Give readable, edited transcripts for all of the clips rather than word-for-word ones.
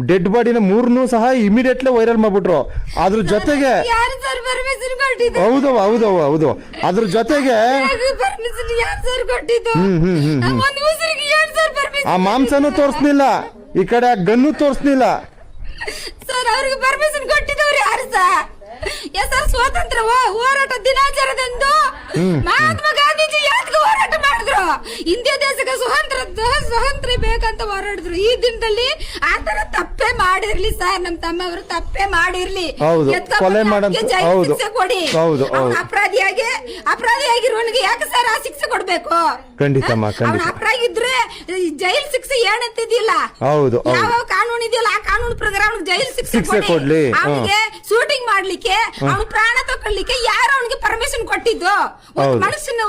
Dead ಬಾಡಿನ ಮೂರನ್ನೂ ಸಹ immediately viral ಮಾಡ್ಬಿಟ್ರು. ಅದ್ರ ಜೊತೆಗೆ ಹೌದು ಹೌದು ಹೌದು ಅದ್ರ ಜೊತೆಗೆ ಆ ಮಾಂಸನೂ ತೋರಿಸ್ಲಿಲ್ಲ, ಈ ಕಡೆ ಗನ್ನು ತೋರಿಸ್ಲಿಲ್ಲ. ಸರ್ ಅವ್ರಿಗೆ ಪರ್ಮಿಷನ್ ಕೊಟ್ಟಿದ್ದವ್ರು ಯಾರು ಸರ್? ಸ್ವಾತಂತ್ರ್ಯ ಹೋರಾಟ ದಿನಾಚರಣೆದಂದು ಮಹಾತ್ಮ ಗಾಂಧೀಜಿ ಯಾಕೆ ಹೋರಾಟ ಮಾಡಿದ್ರು? ಇಂಡಿಯಾ ದೇಶಕ್ಕೆ ಸ್ವಾತಂತ್ರ್ಯ ಬೇಕಂತ ಹೋರಾಡಿದ್ರು. ಈ ದಿನದಲ್ಲಿ ಆತರ ತಪ್ಪೇ ಮಾಡಿರ್ಲಿ ಸರ್, ನಮ್ ತಮ್ಮವರು ತಪ್ಪೇ ಮಾಡಿರ್ಲಿ, ಕೊಲೆ ಶಿಕ್ಷೆ ಕೊಡಿ. ಅಪರಾಧಿಯಾಗಿರೋನಿಗೆ ಯಾಕೆ ಸರ್ ಆ ಶಿಕ್ಷೆ ಕೊಡ್ಬೇಕು? ಖಂಡಿತಮ್ಮ ಅಪರಾಧಿ ಇದ್ರೆ ಜೈಲ್ ಶಿಕ್ಷೆ ಏನಂತಿದ್ದಿಲ್ಲ, ಯಾವ ಕಾನೂನು ಇದೆಯಲ್ಲ ಆ ಕಾನೂನು ಪ್ರಕಾರ ಜೈಲ್ ಶಿಕ್ಷೆ ಕೊಡ್ಲಿ. ಅವನಿಗೆ ಶೂಟಿಂಗ್ ಮಾಡ್ಲಿಕ್ಕೆ ಅವ್ನು ಪ್ರಾಣ ತಗೊಳ್ಳಿಕ್ಕೆ ಯಾರು ಅವನಿಗೆ ಪರ್ಮಿಷನ್ ಕೊಟ್ಟಿದ್ದು? ಮನುಷ್ಯನ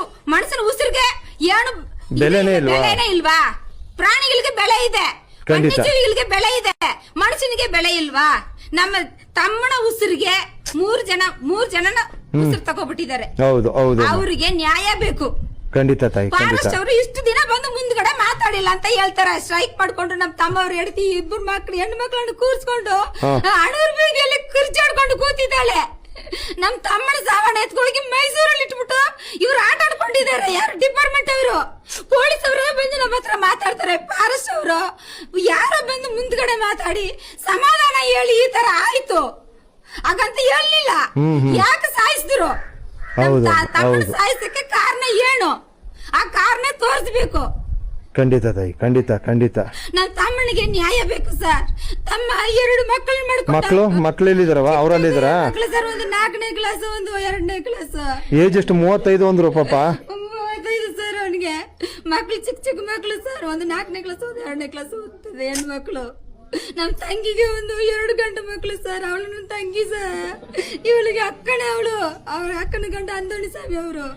ಉಸಿರಿಗೆ ಏನು ಬೆಲೆನೇ ಇಲ್ವಾ? ಪ್ರಾಣಿಗಳಿಗೆ ಬೆಲೆ ಇದೆ, ವನ್ಯಜೀವಿಗಳಿಗೆ ಬೆಲೆ ಇದೆ, ಮನುಷ್ಯನಿಗೆ ಬೆಲೆ ಇಲ್ವಾ? ನಮ್ಮ ತಮ್ಮನ ಉಸಿರಿಗೆ ಮೂರ್ ಜನನ ಉಸಿರು ತಗೋಬಿಟ್ಟಿದ್ದಾರೆ. ಅವರಿಗೆ ನ್ಯಾಯ ಬೇಕು. ಖಂಡಿತ ತಾಯಿ. ಫಾರೆಸ್ಟ್ ಅವರು ಇಷ್ಟು ದಿನ ಬಂದು ಮುಂದ್ಗಡೆ ಮಾತಾಡಿಲ್ಲ ಅಂತ ಹೇಳ್ತಾರೆ. ಸ್ಟ್ರೈಕ್ ಮಾಡ್ಕೊಂಡು ನಮ್ ತಮ್ಮವ್ರು ಹೆಂಡತಿ ಇಬ್ಬರು ಮಕ್ಳು ಹೆಣ್ಣು ಮಕ್ಕಳನ್ನು ಕೂರ್ಸ್ಕೊಂಡು ಅಣೂರು ಬೀದಿಯಲ್ಲಿ ಕುರ್ಚಾಡ್ಕೊಂಡು ಕೂತಿದ್ದಾಳೆ. ನಮ್ ತಮ್ಮನ ಸಾವನ್ನ ಎತ್ಕೊಳಗೆ ಮೈಸೂರಲ್ಲಿ ಇಟ್ಬಿಟ್ಟು ಇವ್ರು ಆಟ ಆಡ್ಕೊಂಡಿದ್ದಾರೆ. ಯಾರು ಡಿಪಾರ್ಟ್ಮೆಂಟ್ ಅವರು, ಪೊಲೀಸ್ ಅವರು ಬಂದು ನಮ್ಮ ಹತ್ರ ಮಾತಾಡ್ತಾರೆ. ಫಾರೆಸ್ಟ್ ಅವರು ಯಾರೋ ಬಂದು ಮುಂದ್ಗಡೆ ಮಾತಾಡಿ ಸಮಾಧಾನ ಹೇಳಿ ಈ ತರ ಆಯ್ತು ಹಾಗಂತ ಹೇಳಲಿಲ್ಲ. ಯಾಕೆ ಸಾಯಿಸಿದ್ರು? ತಮ್ಮನ ಸಾಯಿಸಕ್ಕೆ ಕಾರಣ ಏನು? ಆ ಕಾರಣ ತೋರಿಸ್ಬೇಕು. ಖಂಡಿತ ತಾಯಿ, ಖಂಡಿತ ಖಂಡಿತ. ನನ್ನ ತಮ್ಮನಿಗೆ ನ್ಯಾಯ ಬೇಕು ಸರ್. ತಮ್ಮ 2 ಮಕ್ಕಳು ಮಕ್ಕಳು ಎಲ್ಲಿದಾರವ? ಅವರಲ್ಲಿದ್ದಾರ ಸರ್? ಒಂದು 4ನೇ ಕ್ಲಾಸ್, ಒಂದು 2ನೇ ಕ್ಲಾಸ್. ಏಜ್ ಎಷ್ಟು? 35 ಅಂದ್ರು ಪಾಪ. 35 ಸರ್. ಅವನಿಗೆ ಮಕ್ಕಳು ಚಿಕ್ಕ ಮಕ್ಕಳು ಸರ್. ಒಂದು 4ನೇ ಕ್ಲಾಸ್, ಒಂದು 2ನೇ ಕ್ಲಾಸ್ ಓದ್ತದೆ ಹೆಣ್ಮಕ್ಳು. ನಮ್ ತಂಗಿಗೆ ಒಂದು 2 ಗಂಟೆ ಮಕ್ಕಳು ಸರ್. ಅವಳು ನನ್ ತಂಗಿ ಸರ್. ಇವಳಿಗೆ ಅಕ್ಕನೇ, ಅವಳ ಅಕ್ಕನ ಗಂಡ ಅಂದೋಣಿ ಸ್ವಾಮಿ ಅವರು.